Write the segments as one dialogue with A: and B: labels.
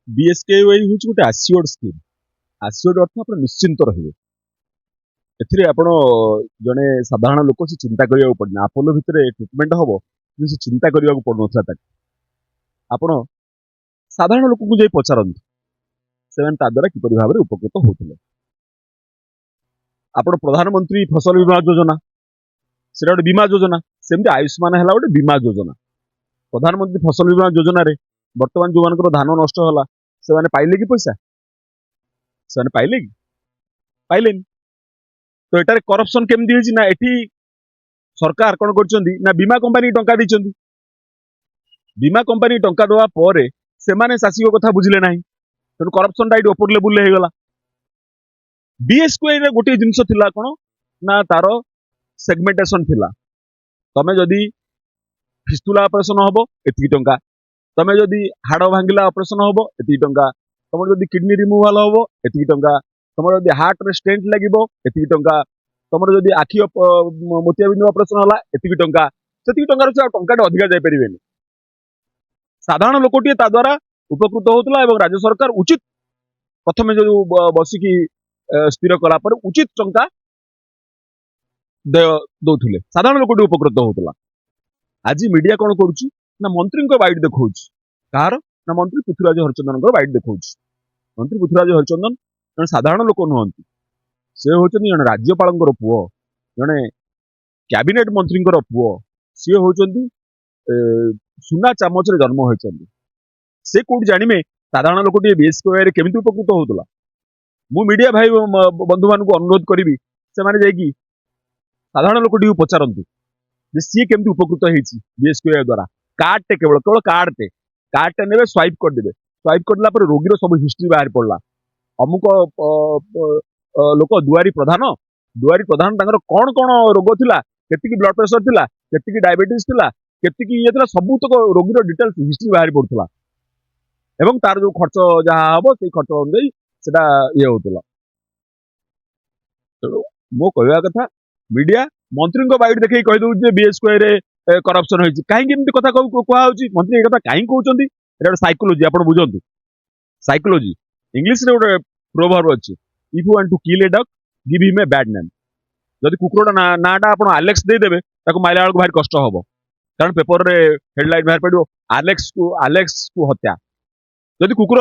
A: BSKY हूँ गोटे आसियोर्ड scheme. आसियोर्ड अर्थ आप निश्चिंत रहिए। एथिरे आपण जने साधारण लोक से चिंता करिया पड़ना अपोलो भितर ट्रिटमेंट हम से चिंता करने पड़ना। आपण साधारण लोक को जाई पचारंतु से द्वारा किपरि भाव उपकृत होते। आपण प्रधानमंत्री फसल बीमा योजना से गोटे बीमा योजना सेमती आयुष्मान है गोटे बीमा योजना। प्रधानमंत्री फसल बीमा योजना रे वर्तमान जो मान धान नष्ट होला से माने पाइले कि पैसा से माने पाइले कि पाइलेनी। तो एटारे करप्शन केमती होइछि ना एठी सरकार कोन करछन्ती ना बीमा कंपनी टंका दैछन्ती। बीमा कंपनी टंका दवा परे से माने चाषी कथा बुझिले नाही तेणु करप्शन टा ऊपर लेवल हो गला। बीएसक्यू रे गोटे जिनस थिला कोन ना तार सेगमेंटेशन थिला। तमे जदी फिस्तुला ऑपरेशन हबो एति टंका, तमे जदी हाड़ भांगिला ऑपरेशन हबो एति टंका, तमर जदी किडनी रिमूवल हबो एति टंका, तमर जदी हार्ट रे स्टेंट लागिबो एति टंका, तमर जदी आखि मोतियाबिंदु ऑपरेशन होला एति टंका। सेति टंका रो टंका अधिका जाय परिबेनी। साधारण लोकटिए ता द्वारा उपकृत होतला एवं राज्य सरकार उचित प्रथमे जो बसिकी स्थिर कला पर उचित टंका दौले साधारण लोकटी उपकृत होतला। आज मीडिया कौन करुच्ची ना मंत्री बाइट देखा कहार ना मंत्री पृथ्वीराज हरिचंदन बाइट देखा। मंत्री पृथ्वीराज हरिचंदन जन साधारण लोक नुहति से होचनी जन राज्यपाल पुओ जने कैबिनेट मंत्री पुओ सी होचंती सुना चामच रे जन्म होइछन्ती। से कोड जानिमे साधारण लोकटी बीएसकेवाई रे केमिति उपकृत होतला। मु मीडिया भाई बंधु मान को अनुरोध करी से माने जाइकी साधारण लोकटी पचारंतु जे सी केमती उपकृत होइछि बीएसकेवाई द्वारा। कार्ड टे केवल केवल कार्ड टे नेबे स्वाइप कर देबे। स्वाइप करला पर रोगीर सब हिस्ट्री बाहर पड़ला। अमुक लोक दुआरी प्रधान तांकर कोन कोन रोग थिला, केतिकी ब्लड प्रेशर थिला, केतिकी डायबिटीज थिला, केतिकी ये थिला सब तक रोगीर डिटेल्स हिस्ट्री बाहर पड़थला एवं तार जो खर्च जहा हबो से खर्च अनुसार सेटा ये होतला। तो मो कहवा कथा मीडिया मंत्री को बाइट देखै कहि दउ जे बीएसकेवाई रे करप्शन होइछि काहे कि एमती कथा कोहा होछि। मंत्री ए कथा काहे कहउछन्ती एटा साइकोलॉजी आपण बुझंतु। साइकोलॉजी इंग्लिश रे गोटे प्रोवर्ब अछि, if you want to kill a dog give him a bad name. जदि कुकुरटा नाटा आपण एलेक्स दे देबे ताको माइला वाला भारी कष्ट हबो, कारण पेपर रे हेडलाइन बाहर पड़ो एलेक्स को हत्या। जदि कुकुर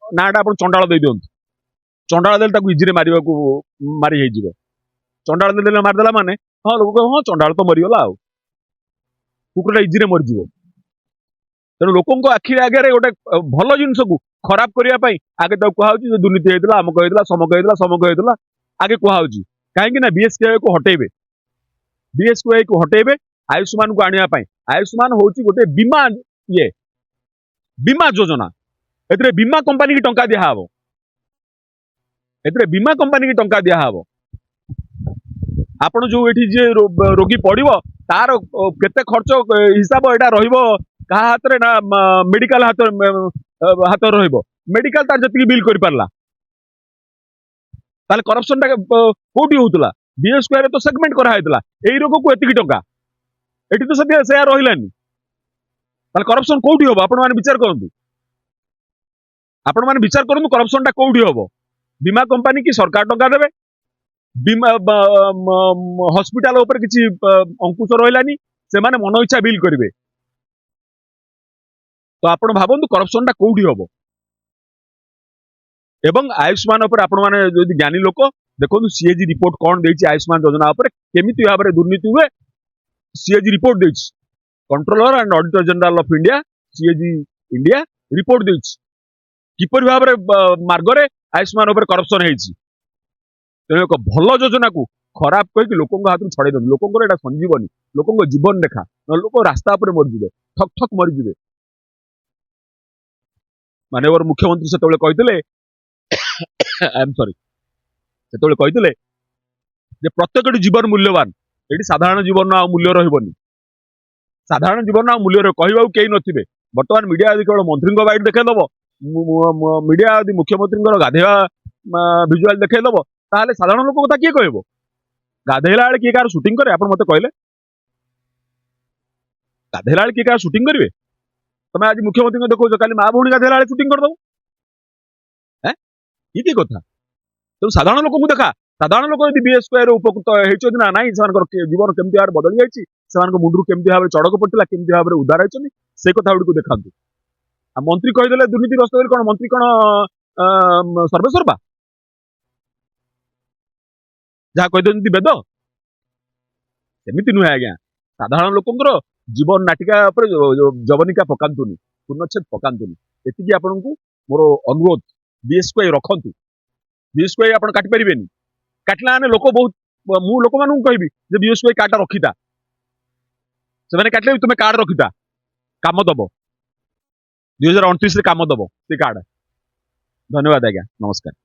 A: नाटा आपण चंडाल दे दियंतु, चंडाल देले ताको इजी रे मारी हे जिवो। चंडाल देले मारदेला माने हाँ लोक हाँ चंडाल तो मरीगला आ कुकुरटा इजी रे मरीजिवो। तेणु लोक आखि आगे गोटे भल जिनस को खराब करने आगे तो कहुच्छी दुर्नीति होता आमक होता समक होता आगे कहुच्छी कहीं बीएसकेवाई को हटेबे। बीएसकेवाई को हटेबे आयुष्मान को आने आयुष्मान हूँ गोटे बीमा ये बीमा योजना। ए बीमा कंपनी की टंका दिहब, ए बीमा कंपनी की टंका दिहब। आपण जो ये जे रोगी पड़ो तार केते खर्च हिसाब एटा रहिबो कहा हाथ रे ना मेडिकल हाथ रहिबो। मेडिकल तार जति बिल करि परला ताले करप्शन टा कोठी होतला। बीएसकेवाई रे तो सेगमेंट करा हेतला एई रोग को एतिकी टंका एठी तो सत्य से रहिलानी ताले करप्शन कोठी होबो। आपण माने विचार करंतु, आपण माने विचार करंतु करप्शन टा कोठी होबो। बीमा कंपनी की सरकार टंका देबे, बीमा हॉस्पिटल ऊपर किसी अंकुश रहिलानी से माने मन इच्छा बिल करिवे। तो आपण भाबंतु करप्शन टा कोठी होबो। एवं आयुष्मान ऊपर आपण माने जदि ज्ञानी लोक देखो सीएजी रिपोर्ट कौन देछि आयुष्मान योजना ऊपर केमिति भाव में दुर्नीति हुए सीएजी रिपोर्ट देछि। Controller and auditor general of India CAG India report देछि किपर भाव में मार्ग रे आयुष्मान ऊपर करप्शन हेछि। तेणु एक भल योजना को खराब कहीकि लोक हाथ में छड़े लोक संजीवनी लोक जीवन रेखा लोक रास्ता पर मरीजे ठक ठक मरीजे। माननीय मुख्यमंत्री से कहते आई एम सॉरी से कहते प्रत्येक जीवन मूल्यवान ये साधारण जीवन मूल्य रही साधारण जीवन मूल्य कहवा कहीं नथिबे। बर्तमान मीडिया यदि केवल मंत्री बाइट देखदब मीडिया यदि मुख्यमंत्री गाधेवा भिजुआल देखदब ताहले साधारण लोक कथा किए कहबो। गाधेला बेले किए कार शूटिंग करे आपण मते कहले गाधेला बेले किए कार शूटिंग करिवे ତମେ ଆଜି ମୁଖ୍ୟମନ୍ତ୍ରୀଙ୍କୁ ଦେଖାଉଛ କାଲି ମା ଭଉଣୀ ଗାଧେଇଲା ବେଳେ ସୁଟିଂ କରିଦବ। ଇଏ କି କଥା? ତେଣୁ ସାଧାରଣ ଲୋକଙ୍କୁ ଦେଖା, ସାଧାରଣ ଲୋକ ଯଦି BSKY ର ଉପକୃତ ହେଇଛନ୍ତି ନା ନାଇଁ, ସେମାନଙ୍କର ଜୀବନ କେମିତି ଭାବରେ ବଦଳି ଯାଇଛି, ସେମାନଙ୍କ ମୁଣ୍ଡରୁ କେମିତି ଭାବରେ ଚଡ଼କ ପଡିଥିଲା, କେମିତି ଭାବରେ ଉଦ୍ଧାର ହେଇଛନ୍ତି, ସେ କଥା ଗୁଡ଼ିକୁ ଦେଖାନ୍ତୁ। ଆଉ ମନ୍ତ୍ରୀ କହିଦେଲେ ଦୁର୍ନୀତିଗ୍ରସ୍ତ ବୋଲି, କଣ ମନ୍ତ୍ରୀ କଣ ସର୍ବେସର୍ବା? ଯାହା କହିଦେଉଛନ୍ତି ବେଦ? ସେମିତି ନୁହେଁ ଆଜ୍ଞା। ସାଧାରଣ ଲୋକଙ୍କର ଜୀବନ ନାଟିକା ଉପରେ ଜବନିକା ପକାନ୍ତୁନି, ପୂର୍ଣ୍ଣଚ୍ଛେଦ ପକାନ୍ତୁନି। ଏତିକି ଆପଣଙ୍କୁ ମୋର ଅନୁରୋଧ। BSKY ରଖନ୍ତୁ। BSKY ଆପଣ କାଟି ପାରିବେନି। କାଟିଲା ମାନେ ଲୋକ ବହୁତ, ମୁଁ ଲୋକମାନଙ୍କୁ କହିବି ଯେ BSKY କାର୍ଡଟା ରଖିଥା। ସେମାନେ କାଟିଲେ ବି ତୁମେ କାର୍ଡ ରଖିଥା, କାମ ଦବ। 2029 ରେ କାମ ଦବ ସେ କାର୍ଡ। ଧନ୍ୟବାଦ ଆଜ୍ଞା, ନମସ୍କାର।